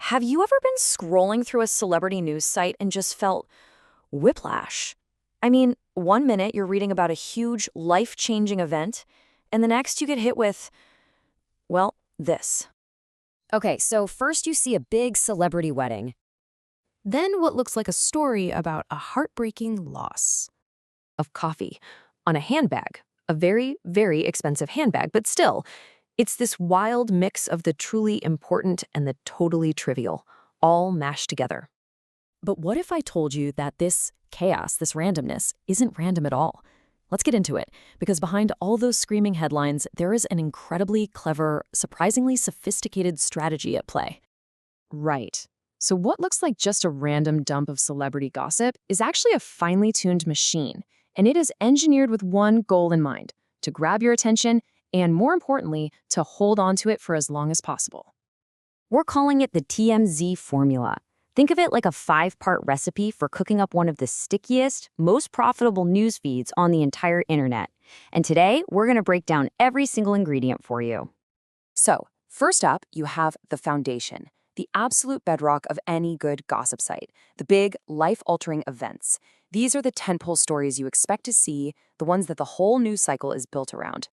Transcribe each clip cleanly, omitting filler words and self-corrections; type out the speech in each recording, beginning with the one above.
Have you ever been scrolling through a celebrity news site and just felt whiplash? I mean, one minute you're reading about a huge, life-changing event, and the next you get hit with, well, this. Okay, so first you see a big celebrity wedding. Then what looks like a story about a heartbreaking loss. Of coffee on a handbag, a very, very expensive handbag, but still, it's this wild mix of the truly important and the totally trivial, all mashed together. But what if I told you that this chaos, this randomness, isn't random at all? Let's get into it, because behind all those screaming headlines, there is an incredibly clever, surprisingly sophisticated strategy at play. Right. So what looks like just a random dump of celebrity gossip is actually a finely tuned machine, and it is engineered with one goal in mind: to grab your attention and, more importantly, to hold on to it for as long as possible. We're calling it the TMZ Formula. Think of it like a 5-part recipe for cooking up one of the stickiest, most profitable news feeds on the entire internet. And today, we're going to break down every single ingredient for you. So, first up, you have the foundation, the absolute bedrock of any good gossip site, the big, life-altering events. These are the tentpole stories you expect to see, the ones that the whole news cycle is built around.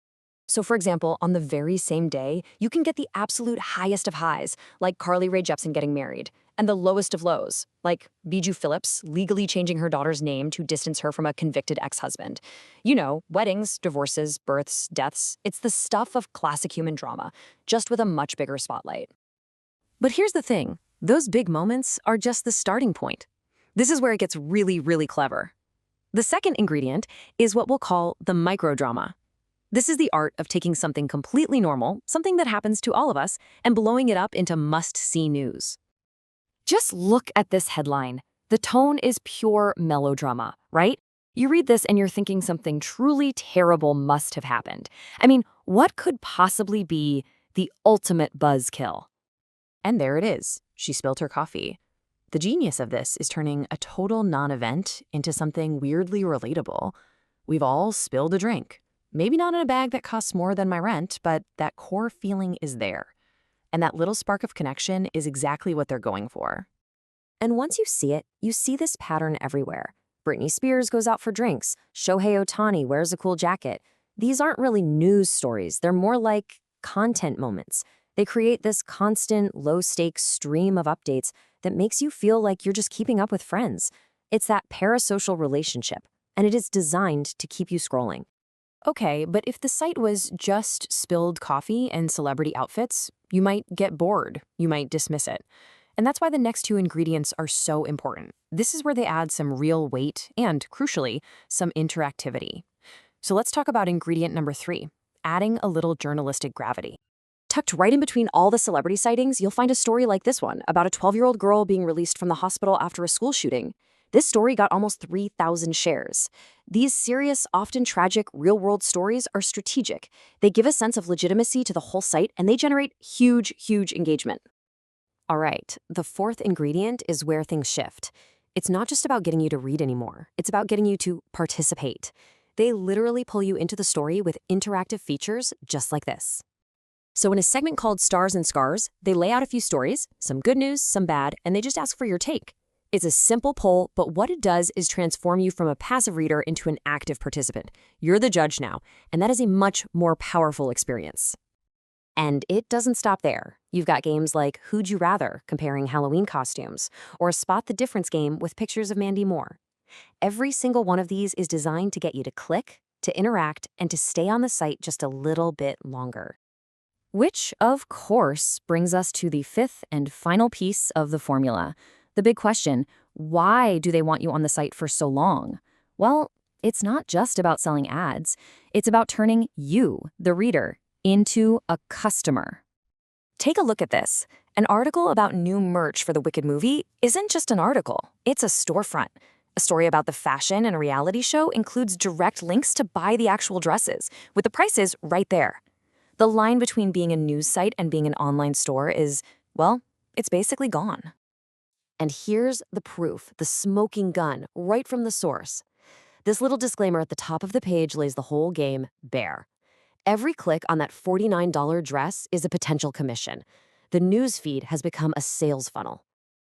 So, for example, on the very same day, you can get the absolute highest of highs, like Carly Rae Jepsen getting married, and the lowest of lows, like Bijou Phillips legally changing her daughter's name to distance her from a convicted ex-husband. You know, weddings, divorces, births, deaths. It's the stuff of classic human drama, just with a much bigger spotlight. But here's the thing, those big moments are just the starting point. This is where it gets really, really clever. The second ingredient is what we'll call the microdrama. This is the art of taking something completely normal, something that happens to all of us, and blowing it up into must-see news. Just look at this headline. The tone is pure melodrama, right? You read this and you're thinking something truly terrible must have happened. I mean, what could possibly be the ultimate buzzkill? And there it is. She spilled her coffee. The genius of this is turning a total non-event into something weirdly relatable. We've all spilled a drink. Maybe not in a bag that costs more than my rent, but that core feeling is there. And that little spark of connection is exactly what they're going for. And once you see it, you see this pattern everywhere. Britney Spears goes out for drinks. Shohei Ohtani wears a cool jacket. These aren't really news stories. They're more like content moments. They create this constant, low-stakes stream of updates that makes you feel like you're just keeping up with friends. It's that parasocial relationship, and it is designed to keep you scrolling. Okay, but if the site was just spilled coffee and celebrity outfits, you might get bored, you might dismiss it. And that's why the next two ingredients are so important. This is where they add some real weight and, crucially, some interactivity. So let's talk about ingredient number 3, adding a little journalistic gravity. Tucked right in between all the celebrity sightings, you'll find a story like this one about a 12-year-old girl being released from the hospital after a school shooting. This story got almost 3,000 shares. These serious, often tragic, real-world stories are strategic. They give a sense of legitimacy to the whole site, and they generate huge, huge engagement. All right, the fourth ingredient is where things shift. It's not just about getting you to read anymore. It's about getting you to participate. They literally pull you into the story with interactive features just like this. So in a segment called Stars and Scars, they lay out a few stories, some good news, some bad, and they just ask for your take. It's a simple poll, but what it does is transform you from a passive reader into an active participant. You're the judge now, and that is a much more powerful experience. And it doesn't stop there. You've got games like Who'd You Rather, comparing Halloween costumes, or a Spot the Difference game with pictures of Mandy Moore. Every single one of these is designed to get you to click, to interact, and to stay on the site just a little bit longer. Which, of course, brings us to the fifth and final piece of the formula. The big question, why do they want you on the site for so long? Well, it's not just about selling ads. It's about turning you, the reader, into a customer. Take a look at this. An article about new merch for the Wicked movie isn't just an article. It's a storefront. A story about the fashion and a reality show includes direct links to buy the actual dresses, with the prices right there. The line between being a news site and being an online store is, well, it's basically gone. And here's the proof, the smoking gun, right from the source. This little disclaimer at the top of the page lays the whole game bare. Every click on that $49 dress is a potential commission. The news feed has become a sales funnel.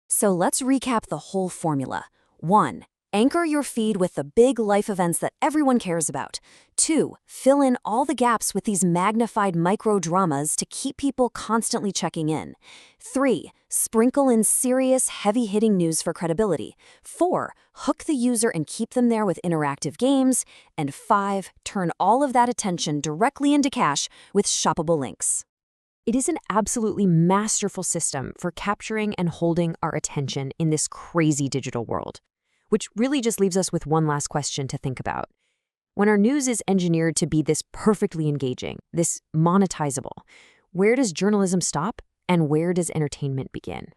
So let's recap the whole formula. 1. Anchor your feed with the big life events that everyone cares about. 2. Fill in all the gaps with these magnified micro-dramas to keep people constantly checking in. 3. Sprinkle in serious, heavy-hitting news for credibility. 4. Hook the user and keep them there with interactive games. And 5. Turn all of that attention directly into cash with shoppable links. It is an absolutely masterful system for capturing and holding our attention in this crazy digital world. Which really just leaves us with one last question to think about. When our news is engineered to be this perfectly engaging, this monetizable, where does journalism stop and where does entertainment begin?